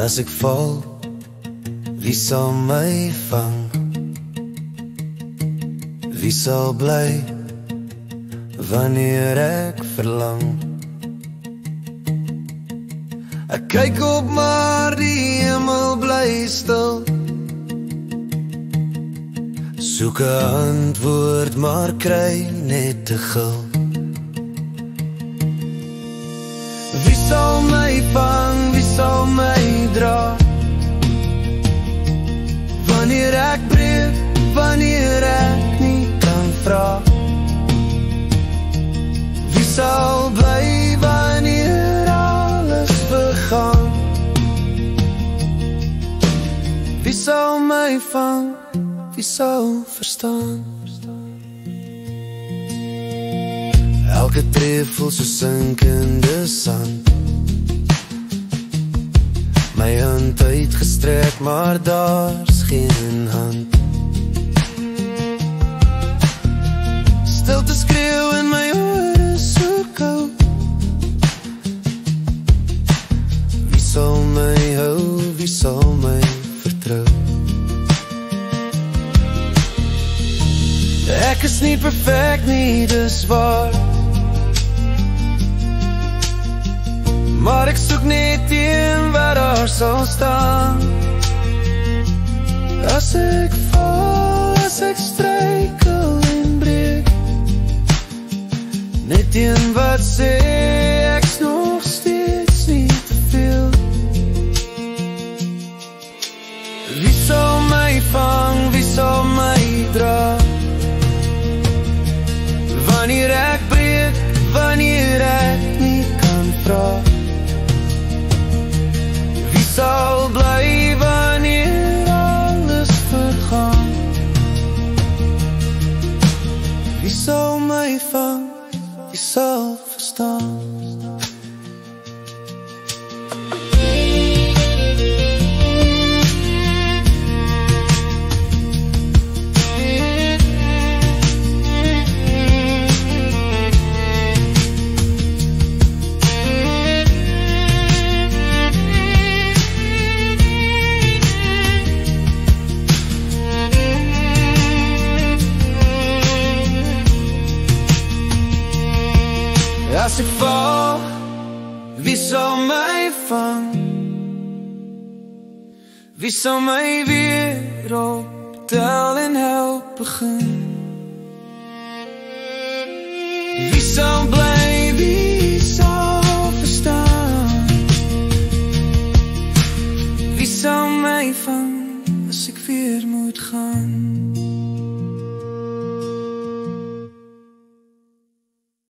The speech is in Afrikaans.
As ek val, wie sal my vang? Wie sal bly wanneer ek verlang? Ek kyk op maar die hemel bly stil, soek 'n antwoord maar kry net te gil. Wie sal my vang, wie sal my dra? Wanneer ek breek, wanneer ek nie kan vra. Wie sal bly wanneer alles vergaan? Wie sal my vang, wie sal verstaan? Elke tree voel so sinkende sand, my hand uitgestrek, maar daar's geen hand. Stilte skreeuw in my ore so koud. Wie sal my hou, wie sal my vertrou? Ek is nie perfect nie, dis waar, maar ek soek net een wat daar sal staan. As ek val, as ek struikel en breek, net een wat sê ek's nog steeds nie te veel. Wie sal my vang, wie sal my dra? Wanneer ek breek, wanneer ek nie kan vra. Wie sal bly wanneer alles vergaan? Wie sal my vang, wie sal verstaan? As ek val, wie sal my vang? Wie sal my weer optel en help begin? Wie sal bly, wie sal verstaan? Wie sal my vang as ek weer moet gaan?